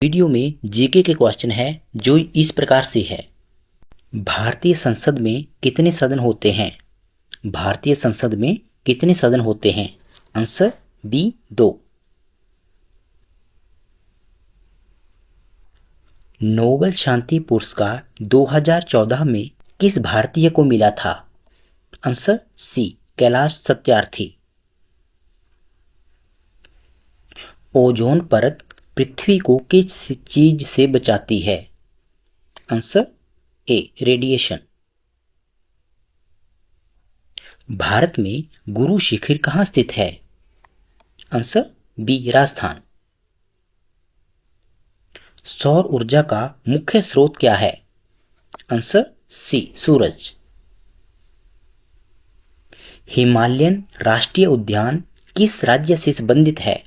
Video में GK के question है जो इस प्रकार से है। भारतीय संसद में कितने सदन होते हैं? भारतीय संसद में कितने सदन होते हैं? Answer B 2। नोबेल शांति पुरस्कार 2014 में किस भारतीय को मिला था? Answer C Kailash Satyarthi. Ozone परत पृथ्वी को किस चीज से बचाती है? Answer A radiation. भारत में गुरु शिखर कहाँ स्थित है? Answer B Rajasthan. सौर ऊर्जा का मुख्य स्रोत क्या है? आंसर सी सूरज। हिमालयन राष्ट्रीय उद्यान किस राज्य से संबंधित है?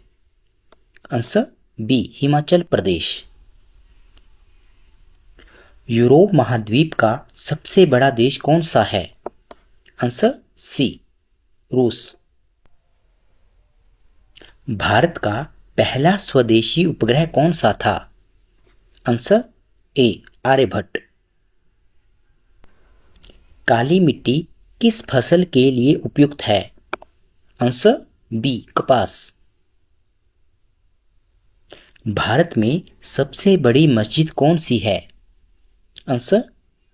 Answer B Himachal Pradesh. Europe महाद्वीप का सबसे बड़ा देश कौन सा है? आंसर सी रूस। भारत का पहला स्वदेशी उपग्रह कौन सा था? Answer A Aryabhata. काली मिट्टी किस फसल के लिए उपयुक्त है? आंसर बी कपास। भारत में सबसे बड़ी मस्जिद कौन सी है? Answer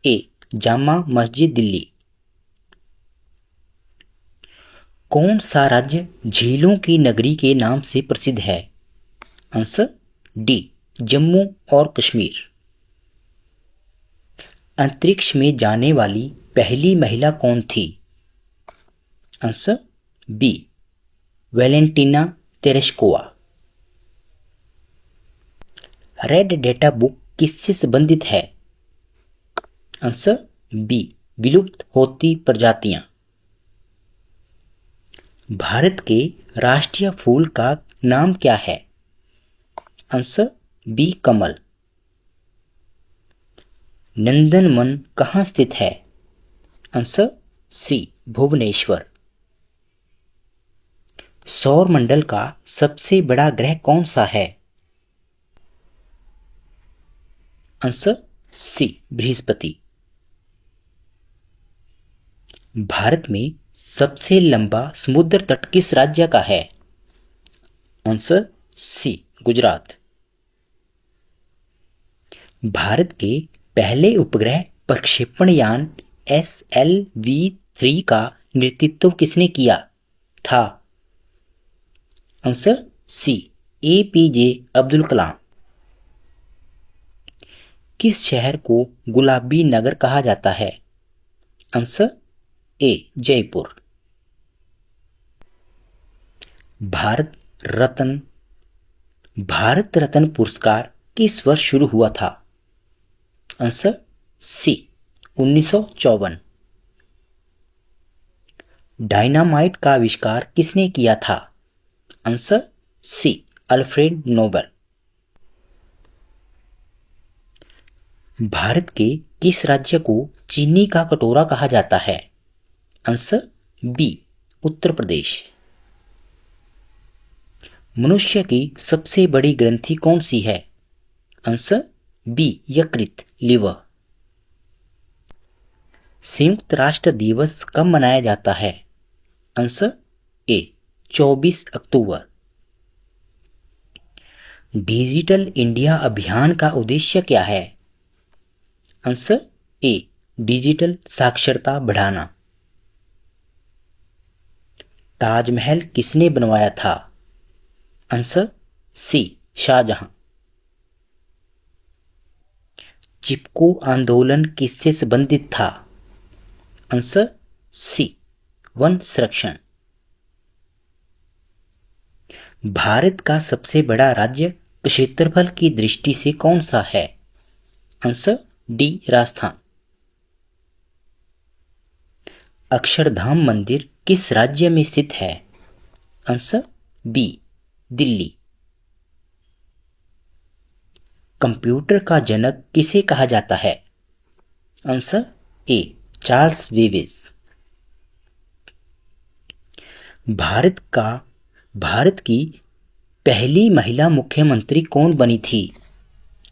A Jama Masjid Delhi. कौन सा राज्य झीलों की नगरी के नाम से प्रसिद्ध है? आंसर डी जम्मू और कश्मीर। अंतरिक्ष में जाने वाली पहली महिला कौन थी? Answer b Valentina Tereshkova. Red data book किससे संबंधित है? आंसर बी विलुप्त होती प्रजातियां। भारत के राष्ट्रीय फूल का नाम क्या है? आंसर बी कमल। नंदनवन कहाँ स्थित है? Answer C Bhubaneswar. सौर मंडल का सबसे बड़ा ग्रह कौन सा है? आंसर सी बृहस्पति। भारत में सबसे लंबा समुद्र तट किस राज्य का है? आंसर सी गुजरात। भारत के पहले उपग्रह प्रक्षेपण यान SLV-3 का नेतृत्व किसने किया था? Answer c APJ Abdul Kalam. किस शहर को गुलाबी नगर कहा जाता है? Answer a Jaipur. भारत रत्न पुरस्कार किस वर्ष शुरू हुआ था? आंसर सी 1954। डायनामाइट का आविष्कार किसने किया था? Answer C Alfred Nobel. Bharat के किस राज्य को चीनी का कटोरा कहा जाता है? Answer B Uttar Pradesh. मनुष्य की सबसे बड़ी ग्रंथि कौन सी है? आंसर बी यकृत लिवर। संयुक्त राष्ट्र दिवस कब मनाया जाता है? Answer A 24 October. Digital India अभियान का उद्देश्य क्या है? आंसर ए डिजिटल साक्षरता बढ़ाना। ताजमहल किसने बनवाया था? Answer c Shahjahan. चिपको आंदोलन किससे संबंधित था? आंसर सी वन संरक्षण। भारत का सबसे बड़ा राज्य क्षेत्रफल की दृष्टि से कौन सा है? Answer D Rajasthan. अक्षरधाम मंदिर किस राज्य में स्थित है? Answer B Delhi. कंप्यूटर का जनक किसे कहा जाता है? Answer A Charles Babbage. Bharat की पहली महिला मुख्यमंत्री कौन बनी थी?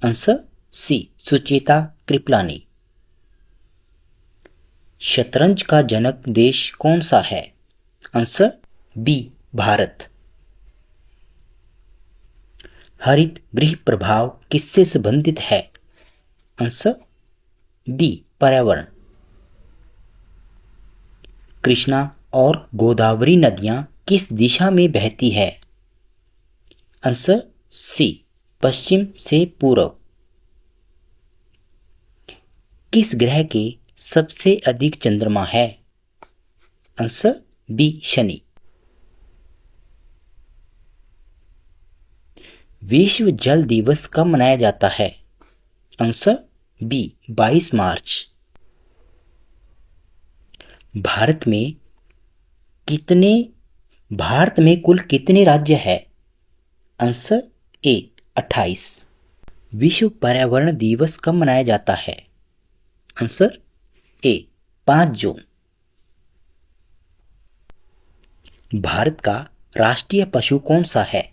Answer C Sucheta Kripalani. शतरंज का जनक देश कौन सा है? Answer B Bharat. हरित गृह प्रभाव किससे संबंधित है? आंसर बी पर्यावरण। कृष्णा और गोदावरी नदियां किस दिशा में बहती है? आंसर सी पश्चिम से पूर्व। किस ग्रह के सबसे अधिक चंद्रमा है? आंसर बी शनि। विश्व जल दिवस कब मनाया जाता है? आंसर बी 22 मार्च। भारत में कुल कितने राज्य है? Answer A 28। विश्व पर्यावरण दिवस कब मनाया जाता है? आंसर ए 5 जून। भारत का राष्ट्रीय पशु कौन सा है?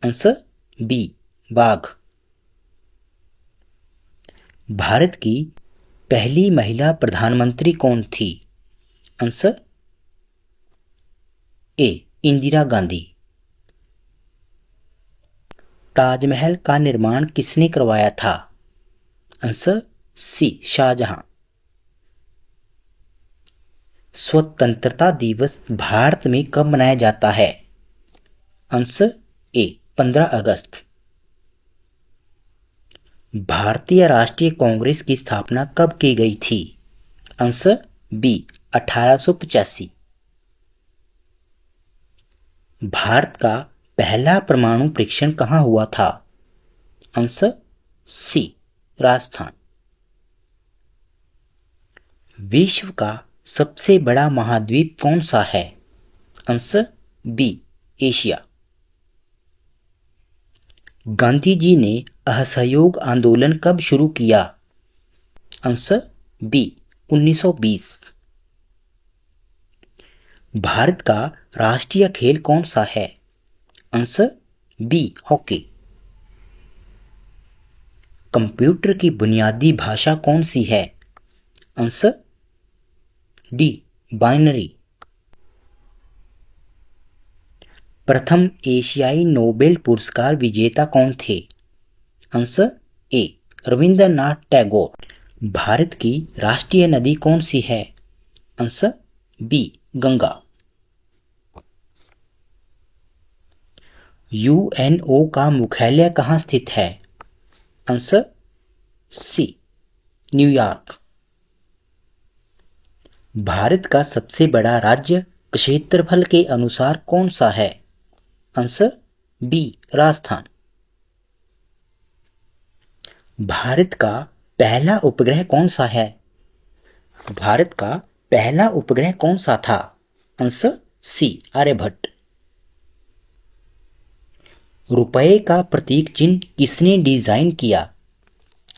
आंसर बी बाघ। भारत की पहली महिला प्रधानमंत्री कौन थी? Answer a Indira Gandhi. ताजमहल का निर्माण किसने करवाया था? Answer c Shahjahan. स्वतंत्रता दिवस भारत में कब मनाया जाता है? आंसर ए 15 अगस्त। भारतीय राष्ट्रीय कांग्रेस की स्थापना कब की गई थी? Answer B 1885। भारत का पहला परमाणु परीक्षण कहाँ हुआ था? Answer c Rajasthan. विश्व का सबसे बड़ा महाद्वीप कौन सा है? Answer b Asia. Gandhi ji ने असहयोग आंदोलन कब शुरू किया? Answer B 1920। भारत का राष्ट्रीय खेल कौन सा है? Answer B hockey. कंप्यूटर की बुनियादी भाषा कौन सी है? Answer d binary. प्रथम एशियाई नोबेल पुरस्कार विजेता कौन थे? Answer a Rabindranath Tagore. भारत की राष्ट्रीय नदी कौन सी है? Answer B Ganga. यूएनओ का मुख्यालय कहाँ स्थित है? आंसर सी न्यूयॉर्क। भारत का सबसे बड़ा राज्य क्षेत्रफल के अनुसार कौन सा है? Answer B Rajasthan. भारत का पहला उपग्रह कौन सा है? भारत का पहला उपग्रह कौन सा था? Answer c Aryabhata. रुपए का प्रतीक चिन्ह किसने डिजाइन किया?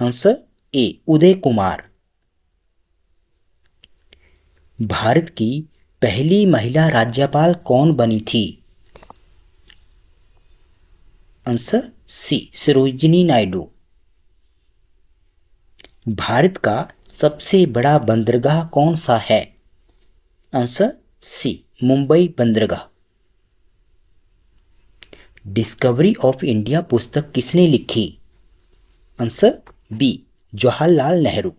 Answer a Uday Kumar. भारत की पहली महिला राज्यपाल कौन बनी थी? Answer c Sarojini Naidu. भारत का सबसे बड़ा बंदरगाह कौन सा है? आंसर सी मुंबई बंदरगाह। डिस्कवरी ऑफ इंडिया पुस्तक किसने लिखी? Answer B Jawaharlal Nehru.